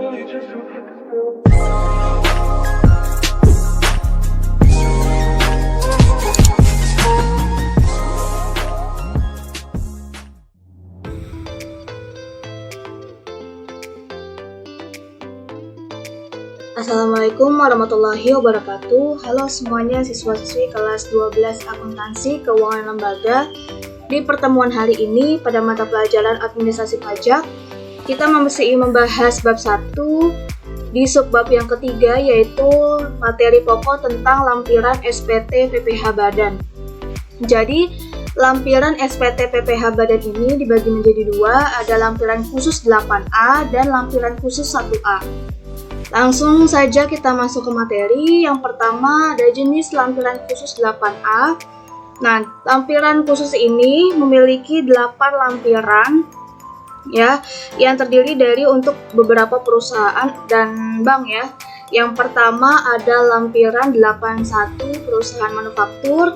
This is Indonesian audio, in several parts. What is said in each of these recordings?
Assalamualaikum warahmatullahi wabarakatuh. Halo semuanya, siswa-siswi kelas 12 Akuntansi Keuangan Lembaga. Di pertemuan hari ini pada mata pelajaran Administrasi Pajak, kita masih membahas bab 1 di subbab yang ketiga, yaitu materi pokok tentang lampiran SPT PPh Badan. Jadi, lampiran SPT PPh Badan ini dibagi menjadi dua, ada lampiran khusus 8A dan lampiran khusus 1A. Langsung saja kita masuk ke materi. Yang pertama ada jenis lampiran khusus 8A. Nah, lampiran khusus ini memiliki 8 lampiran ya, yang terdiri dari untuk beberapa perusahaan dan bank ya. Yang pertama ada lampiran 81 perusahaan manufaktur.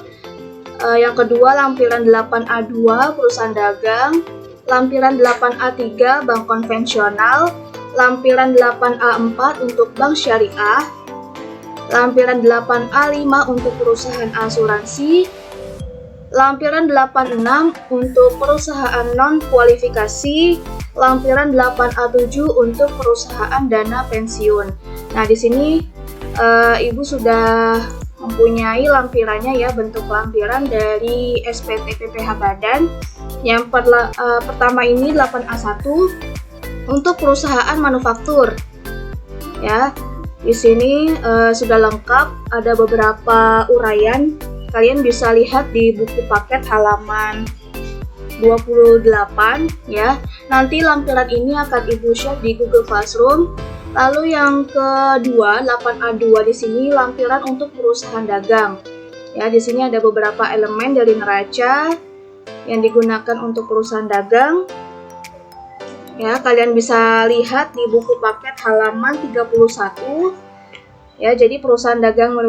Yang kedua lampiran 8A2 perusahaan dagang, lampiran 8A3 bank konvensional, lampiran 8A4 untuk bank syariah, lampiran 8A5 untuk perusahaan asuransi, lampiran 86 untuk perusahaan non-kualifikasi, lampiran 8A7 untuk perusahaan dana pensiun. Nah, di sini Ibu sudah mempunyai lampirannya ya, bentuk lampiran dari SPT PPh Badan. Yang pertama ini 8A1 untuk perusahaan manufaktur. Ya, di sini sudah lengkap, ada beberapa uraian. Kalian bisa lihat di buku paket halaman 28 ya. Nanti lampiran ini akan Ibu share di Google Classroom. Lalu yang kedua, 8A2 di sini lampiran untuk perusahaan dagang. Ya, di sini ada beberapa elemen dari neraca yang digunakan untuk perusahaan dagang. Ya, kalian bisa lihat di buku paket halaman 31. Ya, jadi perusahaan dagang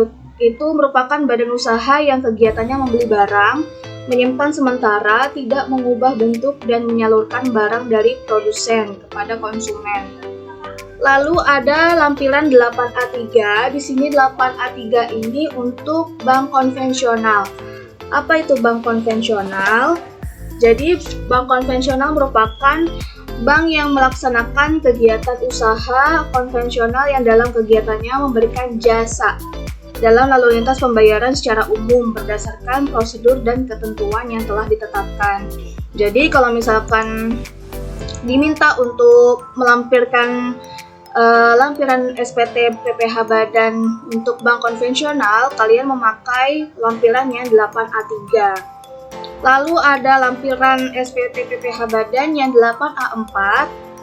itu merupakan badan usaha yang kegiatannya membeli barang, menyimpan sementara, tidak mengubah bentuk dan menyalurkan barang dari produsen kepada konsumen. Lalu ada lampiran 8A3. Di sini 8A3 ini untuk bank konvensional. Apa itu bank konvensional? Jadi bank konvensional merupakan bank yang melaksanakan kegiatan usaha konvensional yang dalam kegiatannya memberikan jasa dalam lalu lintas pembayaran secara umum berdasarkan prosedur dan ketentuan yang telah ditetapkan. Jadi kalau misalkan diminta untuk melampirkan lampiran SPT PPh Badan untuk bank konvensional, kalian memakai lampiran yang 8A3. Lalu ada lampiran SPT PPh Badan yang 8A4.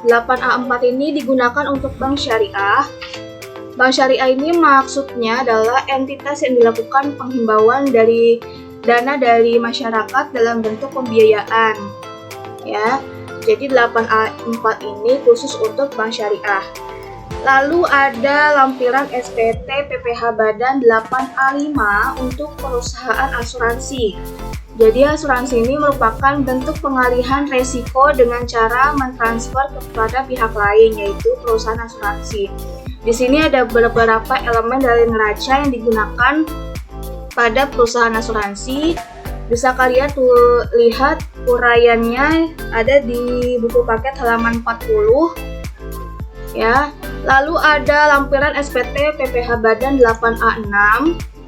8A4 ini digunakan untuk bank syariah. Bank syariah ini maksudnya adalah entitas yang dilakukan penghimbauan dari dana dari masyarakat dalam bentuk pembiayaan. Ya. Jadi 8A4 ini khusus untuk bank syariah. Lalu ada lampiran SPT PPh Badan 8A5 untuk perusahaan asuransi. Jadi asuransi ini merupakan bentuk pengalihan resiko dengan cara mentransfer kepada pihak lain, yaitu perusahaan asuransi. Di sini ada beberapa elemen dari neraca yang digunakan pada perusahaan asuransi. Bisa kalian lihat uraiannya ada di buku paket halaman 40. Ya. Lalu ada lampiran SPT PPh Badan 8A6.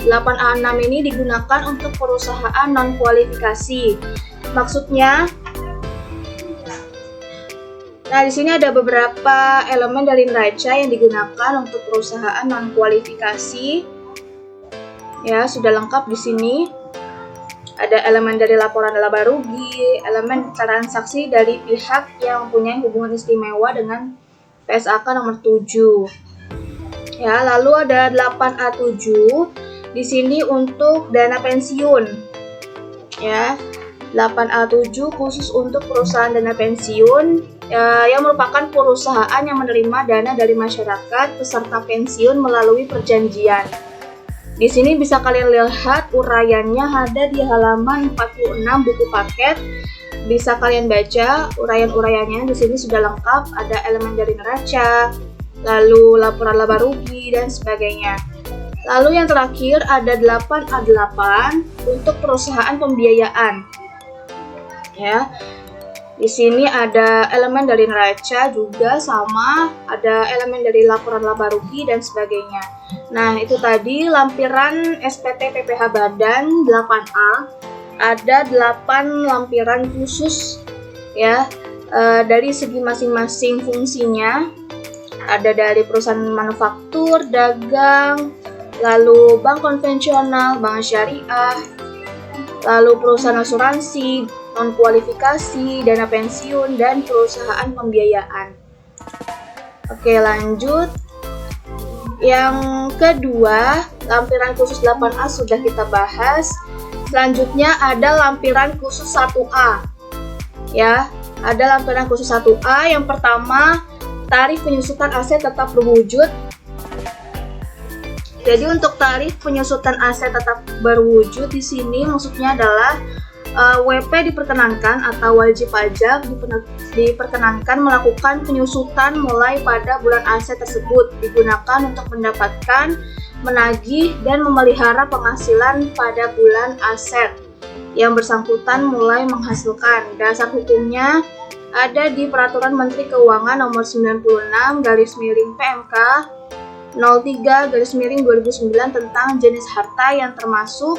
8A6 ini digunakan untuk perusahaan non-kualifikasi. Maksudnya, nah di sini ada beberapa elemen dari neraca yang digunakan untuk perusahaan non-kualifikasi. Ya, sudah lengkap di sini. Ada elemen dari laporan laba rugi, elemen transaksi dari pihak yang mempunyai hubungan istimewa dengan PSAK nomor 7. Ya, lalu ada 8A7. Di sini untuk dana pensiun. Ya. 8A7 khusus untuk perusahaan dana pensiun yang merupakan perusahaan yang menerima dana dari masyarakat peserta pensiun melalui perjanjian. Di sini bisa kalian lihat uraiannya ada di halaman 46 buku paket. Bisa kalian baca uraian-uraiannya. Di sini sudah lengkap, ada elemen dari neraca, lalu laporan laba rugi, dan sebagainya. Lalu yang terakhir ada 8A8 untuk perusahaan pembiayaan. Ya. Di sini ada elemen dari neraca juga sama, ada elemen dari laporan laba rugi dan sebagainya. Nah, itu tadi lampiran SPT PPh Badan 8A. Ada 8 lampiran khusus ya, dari segi masing-masing fungsinya. Ada dari perusahaan manufaktur, dagang, lalu bank konvensional, bank syariah, lalu perusahaan asuransi, non-kualifikasi, dana pensiun, dan perusahaan pembiayaan. Oke, lanjut. Yang kedua, lampiran khusus 8A sudah kita bahas. Selanjutnya ada lampiran khusus 1A. Ya, ada lampiran khusus 1A. Yang pertama, tarif penyusutan aset tetap berwujud. Jadi untuk tarif penyusutan aset tetap berwujud di sini maksudnya adalah WP diperkenankan atau wajib pajak diperkenankan melakukan penyusutan mulai pada bulan aset tersebut digunakan untuk mendapatkan, menagih, dan memelihara penghasilan pada bulan aset yang bersangkutan mulai menghasilkan. Dasar hukumnya ada di Peraturan Menteri Keuangan Nomor 96/PMK 03/2009 tentang jenis harta yang termasuk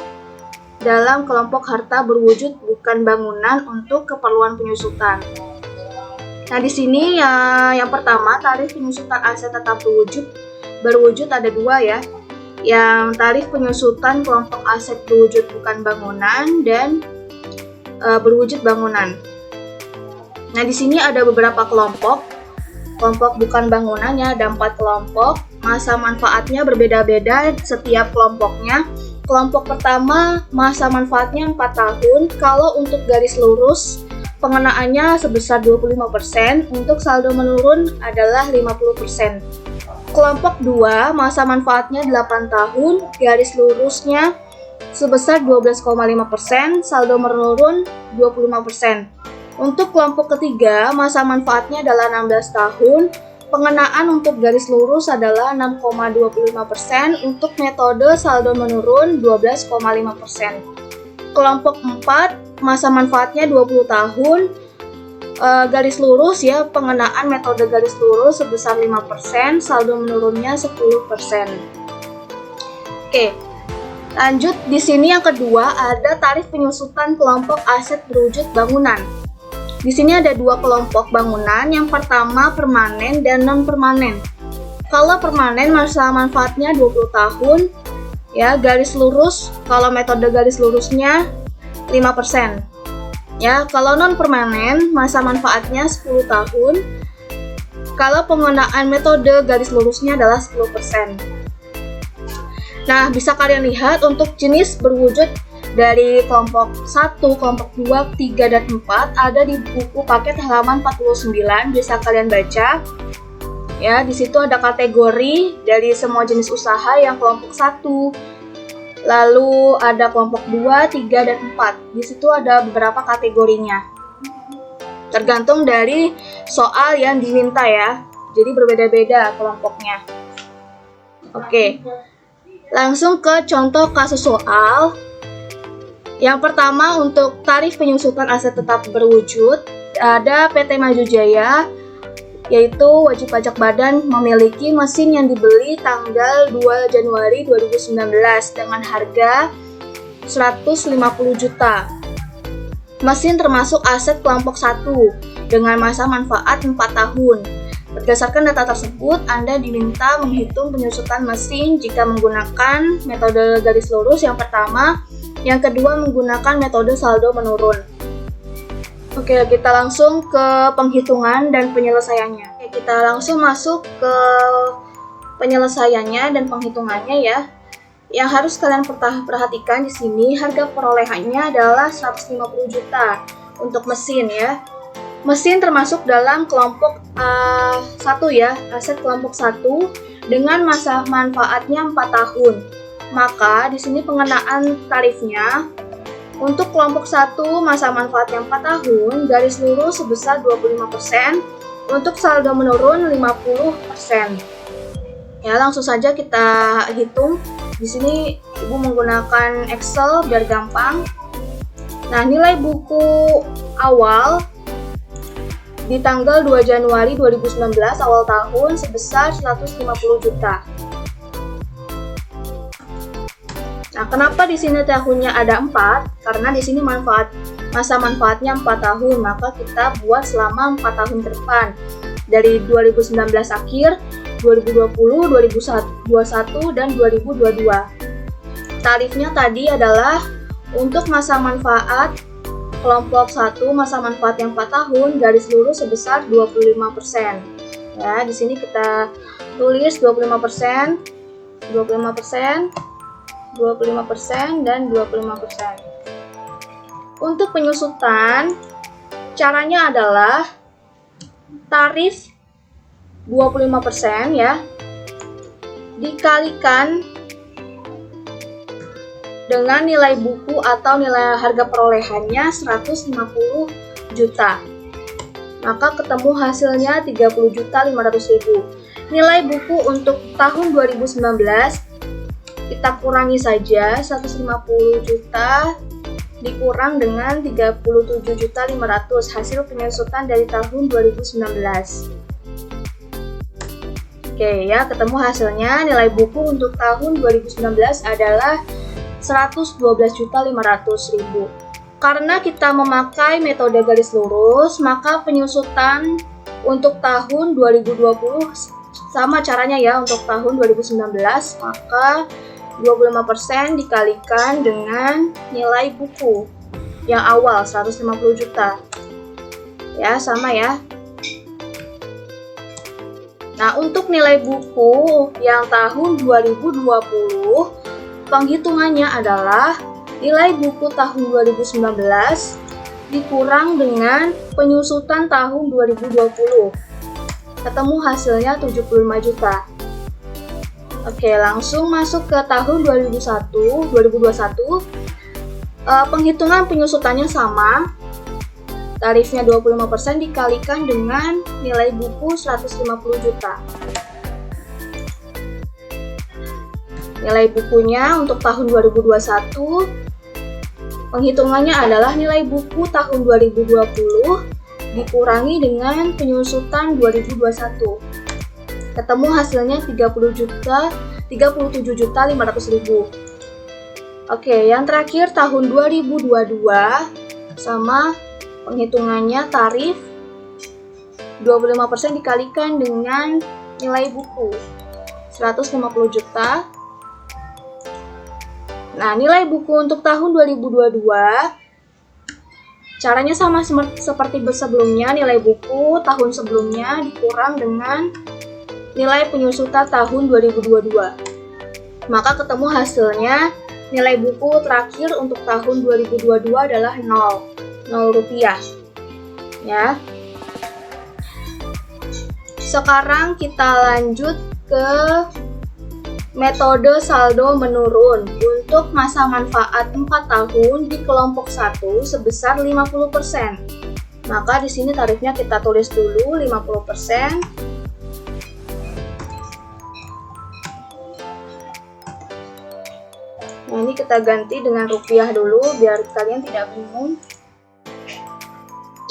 dalam kelompok harta berwujud bukan bangunan untuk keperluan penyusutan. Nah, di sini yang pertama, tarif penyusutan aset tetap berwujud ada dua ya. Yang tarif penyusutan kelompok aset berwujud bukan bangunan dan berwujud bangunan. Nah, di sini ada beberapa kelompok bukan bangunan ya, ada 4 kelompok. Masa manfaatnya berbeda-beda setiap kelompoknya. Kelompok pertama, masa manfaatnya 4 tahun. Kalau untuk garis lurus, pengenaannya sebesar 25%, untuk saldo menurun adalah 50%. Kelompok 2, masa manfaatnya 8 tahun, garis lurusnya sebesar 12,5%, saldo menurun 25%. Untuk kelompok ketiga, masa manfaatnya adalah 16 tahun, pengenaan untuk garis lurus adalah 6,25%, untuk metode saldo menurun 12,5%. Kelompok 4, masa manfaatnya 20 tahun, garis lurus ya, pengenaan metode garis lurus sebesar 5%, saldo menurunnya 10%. Oke, lanjut di sini yang kedua ada tarif penyusutan kelompok aset berwujud bangunan. Di sini ada 2 kelompok bangunan, yang pertama permanen dan non-permanen. Kalau permanen masa manfaatnya 20 tahun, ya garis lurus, kalau metode garis lurusnya 5%. Ya, kalau non-permanen masa manfaatnya 10 tahun, kalau penggunaan metode garis lurusnya adalah 10%. Nah, bisa kalian lihat untuk jenis berwujud dari kelompok 1, kelompok 2, 3, dan 4 ada di buku paket halaman 49, bisa kalian baca. Ya, di situ ada kategori dari semua jenis usaha yang kelompok 1. Lalu ada kelompok 2, 3, dan 4. Di situ ada beberapa kategorinya. Tergantung dari soal yang diminta ya. Jadi berbeda-beda kelompoknya. Oke. Langsung ke contoh kasus soal. Yang pertama, untuk tarif penyusutan aset tetap berwujud, ada PT Maju Jaya, yaitu wajib pajak badan memiliki mesin yang dibeli tanggal 2 Januari 2019 dengan harga 150 juta. Mesin termasuk aset kelompok 1 dengan masa manfaat 4 tahun. Berdasarkan data tersebut, Anda diminta menghitung penyusutan mesin jika menggunakan metode garis lurus yang pertama, yang kedua menggunakan metode saldo menurun. Oke, kita langsung ke penghitungan dan penyelesaiannya. Oke, kita langsung masuk ke penyelesaiannya dan penghitungannya ya. Yang harus kalian perhatikan di sini, harga perolehannya adalah 150 juta untuk mesin ya. Mesin termasuk dalam kelompok 1 ya, aset kelompok 1 dengan masa manfaatnya 4 tahun. Maka di sini pengenaan tarifnya untuk kelompok 1 masa manfaatnya 4 tahun, garis lurus sebesar 25%, Untuk saldo menurun 50%. Ya, langsung saja kita hitung. Di sini Ibu menggunakan Excel biar gampang. Nah, nilai buku awal di tanggal 2 Januari 2019 awal tahun sebesar 150 juta. Nah, kenapa di sini tahunnya ada 4? Karena di sini masa manfaatnya 4 tahun, maka kita buat selama 4 tahun ke depan. Dari 2019 akhir, 2020, 2021, dan 2022. Tarifnya tadi adalah untuk masa manfaat kelompok 1, masa manfaat yang 4 tahun, garis lurus sebesar 25%. Ya, di sini kita tulis 25%, 25%, 25%, dan 25%. Untuk penyusutan, caranya adalah tarif 25% ya, dikalikan dengan nilai buku atau nilai harga perolehannya 150 juta. Maka ketemu hasilnya 30.500.000. Nilai buku untuk tahun 2019 kita kurangi saja 150 juta dikurang dengan 37.500.000 hasil penyusutan dari tahun 2019. Oke ya, ketemu hasilnya. Nilai buku untuk tahun 2019 adalah 112.500.000. Karena kita memakai metode garis lurus, maka penyusutan untuk tahun 2020 sama caranya ya. Untuk tahun 2019, maka 25% dikalikan dengan nilai buku yang awal 150 juta. Ya, sama ya. Nah, untuk nilai buku yang tahun 2020, penghitungannya adalah nilai buku tahun 2019 dikurang dengan penyusutan tahun 2020. Ketemu hasilnya 75 juta. Oke, langsung masuk ke tahun 2021. Penghitungan penyusutannya sama. Tarifnya 25% dikalikan dengan nilai buku 150 juta. Nilai bukunya untuk tahun 2021, penghitungannya adalah nilai buku tahun 2020 dikurangi dengan penyusutan 2021. Ketemu hasilnya 37.500.000. Oke, yang terakhir tahun 2022 sama penghitungannya tarif 25% dikalikan dengan nilai buku 150 juta. Nah, nilai buku untuk tahun 2022 caranya sama seperti sebelumnya. Nilai buku tahun sebelumnya dikurang dengan nilai penyusutan tahun 2022. Maka ketemu hasilnya nilai buku terakhir untuk tahun 2022 adalah 0 rupiah. Ya. Sekarang kita lanjut ke metode saldo menurun untuk masa manfaat 4 tahun di kelompok 1 sebesar 50%. Maka di sini tarifnya kita tulis dulu 50%. Nah, ini kita ganti dengan rupiah dulu biar kalian tidak bingung.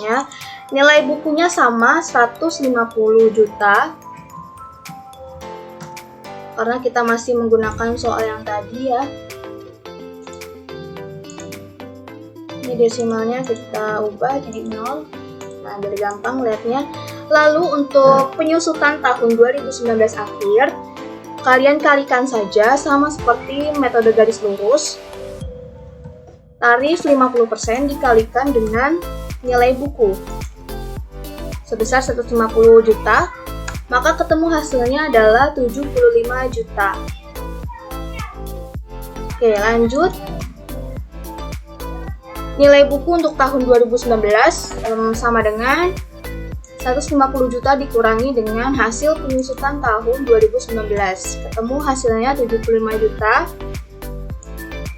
Ya, nilai bukunya sama 150 juta. Karena kita masih menggunakan soal yang tadi ya. Ini desimalnya kita ubah jadi 0. Nah, biar gampang lihatnya. Lalu untuk penyusutan tahun 2019 akhir, kalian kalikan saja sama seperti metode garis lurus. Tarif 50% dikalikan dengan nilai buku sebesar 150 juta, maka ketemu hasilnya adalah 75 juta. Oke, lanjut. Nilai buku untuk tahun 2019 sama dengan 150 juta dikurangi dengan hasil penyusutan tahun 2019. Ketemu hasilnya 75 juta.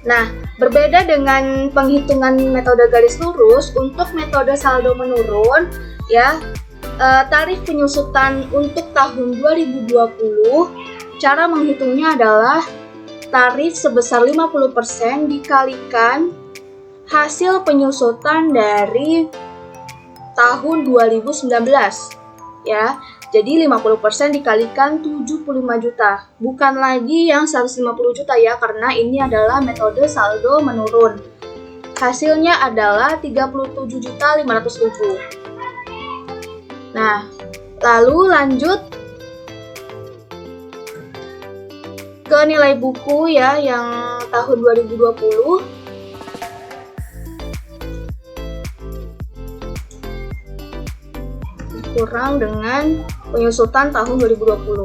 Nah, berbeda dengan penghitungan metode garis lurus, untuk metode saldo menurun, ya, tarif penyusutan untuk tahun 2020, cara menghitungnya adalah tarif sebesar 50% dikalikan hasil penyusutan dari tahun 2019 ya. Jadi 50% dikalikan 75 juta, bukan lagi yang 150 juta ya, karena ini adalah metode saldo menurun. Hasilnya adalah 37.500.000. Nah, lalu lanjut ke nilai buku ya yang tahun 2020. Kurang dengan penyusutan tahun 2020.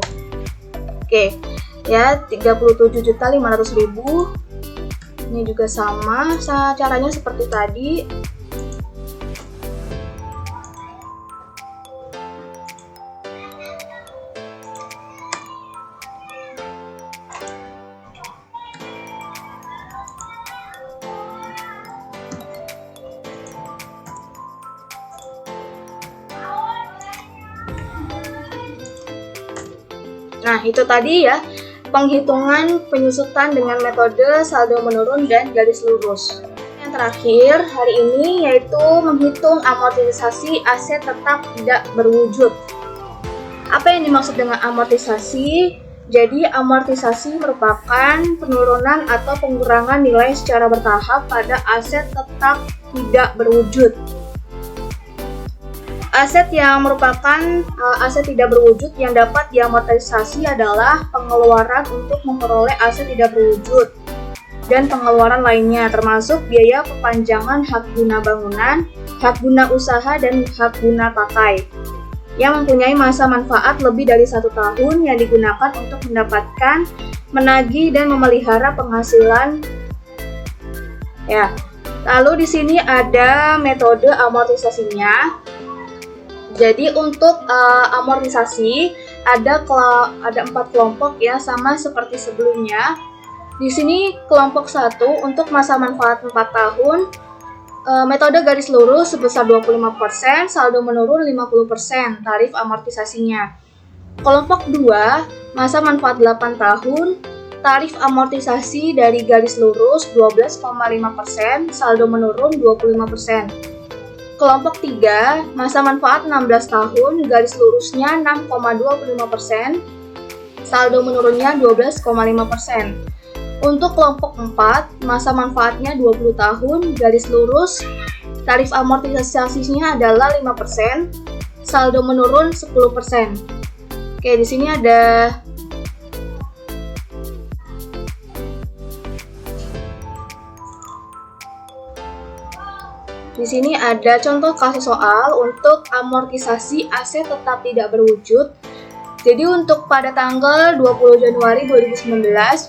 Oke, ya 37.500.000. Ini juga sama, caranya seperti tadi. Nah, itu tadi ya penghitungan penyusutan dengan metode saldo menurun dan garis lurus. Yang terakhir hari ini yaitu menghitung amortisasi aset tetap tidak berwujud. Apa yang dimaksud dengan amortisasi? Jadi amortisasi merupakan penurunan atau pengurangan nilai secara bertahap pada aset tetap tidak berwujud. Aset yang merupakan aset tidak berwujud yang dapat diamortisasi adalah pengeluaran untuk memperoleh aset tidak berwujud dan pengeluaran lainnya, termasuk biaya perpanjangan hak guna bangunan, hak guna usaha, dan hak guna pakai yang mempunyai masa manfaat lebih dari 1 tahun yang digunakan untuk mendapatkan, menagih, dan memelihara penghasilan. Ya, lalu di sini ada metode amortisasinya. Jadi untuk amortisasi ada 4 kelompok ya, sama seperti sebelumnya. Di sini kelompok 1 untuk masa manfaat 4 tahun, metode garis lurus sebesar 25%, saldo menurun 50% tarif amortisasinya. Kelompok 2, masa manfaat 8 tahun, tarif amortisasi dari garis lurus 12,5%, saldo menurun 25%. Kelompok 3, masa manfaat 16 tahun, garis lurusnya 6,25%, saldo menurunnya 12,5%. Untuk kelompok 4, masa manfaatnya 20 tahun, garis lurus, tarif amortisasinya adalah 5%, saldo menurun 10%. Oke, di sini ada contoh kasus soal untuk amortisasi aset tetap tidak berwujud. Jadi untuk pada tanggal 20 Januari 2019,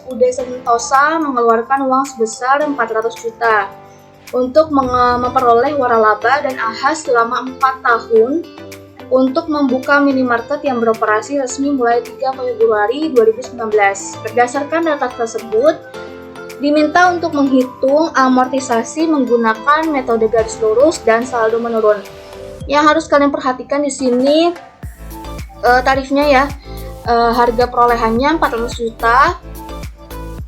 UD Sentosa mengeluarkan uang sebesar 400 juta untuk memperoleh waralaba dan ahas selama 4 tahun untuk membuka minimarket yang beroperasi resmi mulai 3 Februari 2019. Berdasarkan data tersebut, diminta untuk menghitung amortisasi menggunakan metode garis lurus dan saldo menurun. Yang harus kalian perhatikan di sini tarifnya ya, harga perolehannya 400 juta,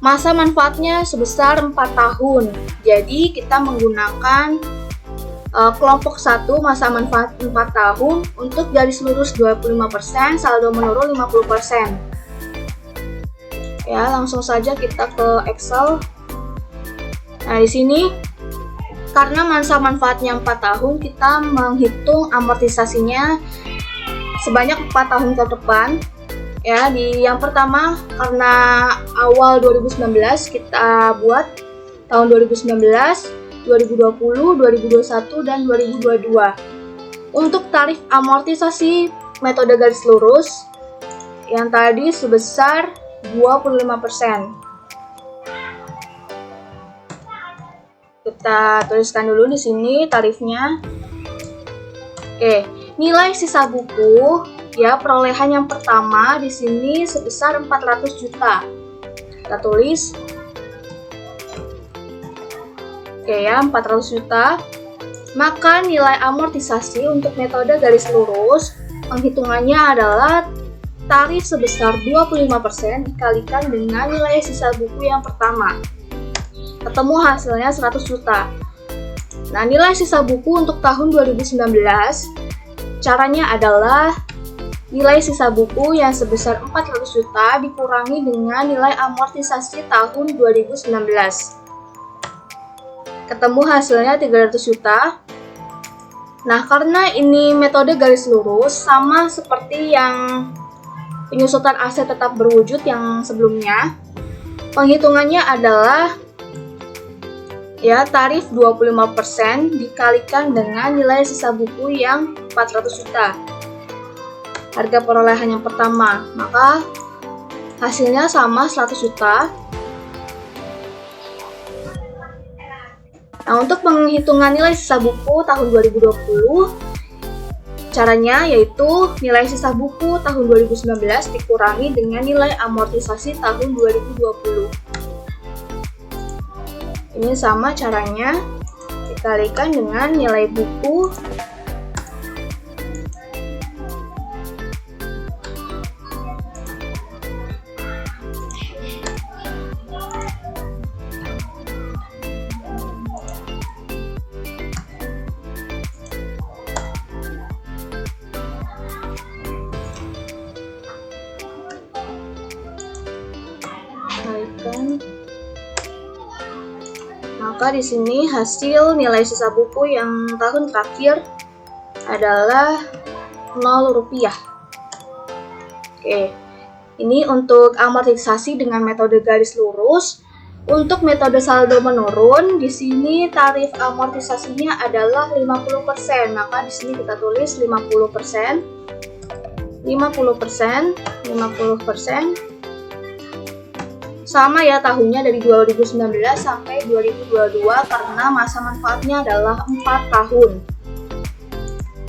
masa manfaatnya sebesar 4 tahun. Jadi kita menggunakan kelompok 1 masa manfaat 4 tahun untuk garis lurus 25%, saldo menurun 50%. Ya, langsung saja kita ke Excel. Nah, di sini karena masa manfaatnya 4 tahun, kita menghitung amortisasinya sebanyak 4 tahun ke depan. Ya, di yang pertama karena awal 2019 kita buat tahun 2019, 2020, 2021 dan 2022. Untuk tarif amortisasi metode garis lurus yang tadi sebesar 25%. Kita tuliskan dulu di sini tarifnya. Oke, nilai sisa buku ya, perolehan yang pertama di sini sebesar 400 juta. Kita tulis. Oke ya, 400 juta. Maka nilai amortisasi untuk metode garis lurus Penghitungannya adalah tarif sebesar 25% dikalikan dengan nilai sisa buku yang pertama. Ketemu hasilnya 100 juta. Nah, nilai sisa buku untuk tahun 2019 caranya adalah nilai sisa buku yang sebesar 400 juta dikurangi dengan nilai amortisasi tahun 2019. Ketemu hasilnya 300 juta. Nah, karena ini metode garis lurus sama seperti yang penyusutan aset tetap berwujud yang sebelumnya, penghitungannya adalah tarif 25% dikalikan dengan nilai sisa buku yang 400 juta. Harga perolehan yang pertama, maka hasilnya sama 100 juta. Nah, untuk penghitungan nilai sisa buku tahun 2020, caranya yaitu nilai sisa buku tahun 2019 dikurangi dengan nilai amortisasi tahun 2020. Ini sama caranya, dikalikan dengan nilai buku maka di sini hasil nilai sisa buku yang tahun terakhir adalah 0 rupiah. Oke, ini untuk amortisasi dengan metode garis lurus. Untuk metode saldo menurun, di sini tarif amortisasinya adalah 50%. Maka di sini kita tulis 50%, 50%, 50%. Sama ya tahunnya dari 2019 sampai 2022 karena masa manfaatnya adalah 4 tahun.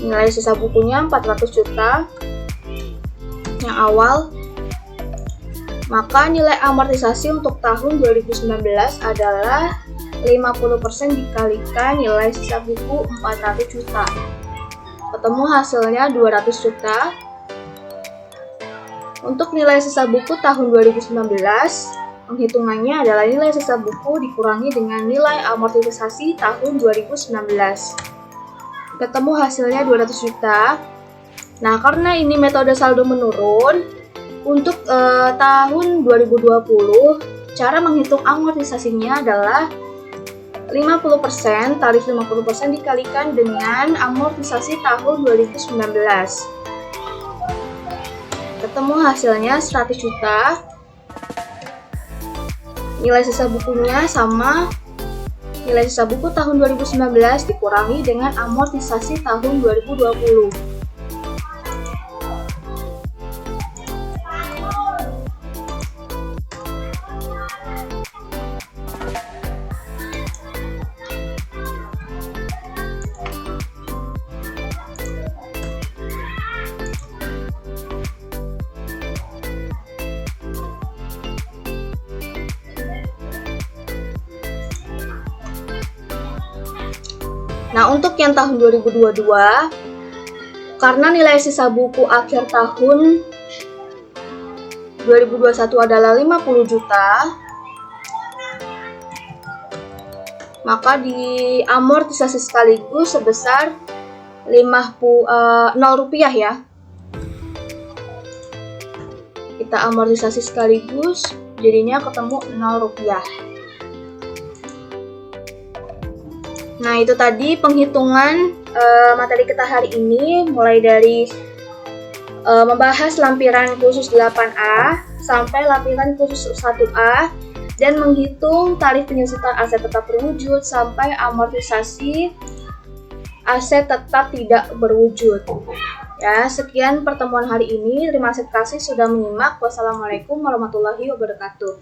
Nilai sisa bukunya 400 juta yang awal. Maka nilai amortisasi untuk tahun 2019 adalah 50% dikalikan nilai sisa buku 400 juta. Ketemu hasilnya 200 juta. Untuk nilai sisa buku tahun 2019, penghitungannya adalah nilai sisa buku dikurangi dengan nilai amortisasi tahun 2019. Ketemu hasilnya 200 juta. Nah, karena ini metode saldo menurun, untuk tahun 2020, cara menghitung amortisasinya adalah 50%, tarif 50% dikalikan dengan amortisasi tahun 2019. Ketemu hasilnya 100 juta. Nilai sisa bukunya sama nilai sisa buku tahun 2019 dikurangi dengan amortisasi tahun 2020. Nah, untuk yang tahun 2022, karena nilai sisa buku akhir tahun 2021 adalah 50 juta, maka diamortisasi sekaligus sebesar 0 rupiah ya. Kita amortisasi sekaligus, jadinya ketemu 0 rupiah. Nah, itu tadi penghitungan materi kita hari ini, mulai dari membahas lampiran khusus 8A sampai lampiran khusus 1A, dan menghitung tarif penyusutan aset tetap berwujud sampai amortisasi aset tetap tidak berwujud. Ya, sekian pertemuan hari ini. Terima kasih sudah menyimak. Wassalamualaikum warahmatullahi wabarakatuh.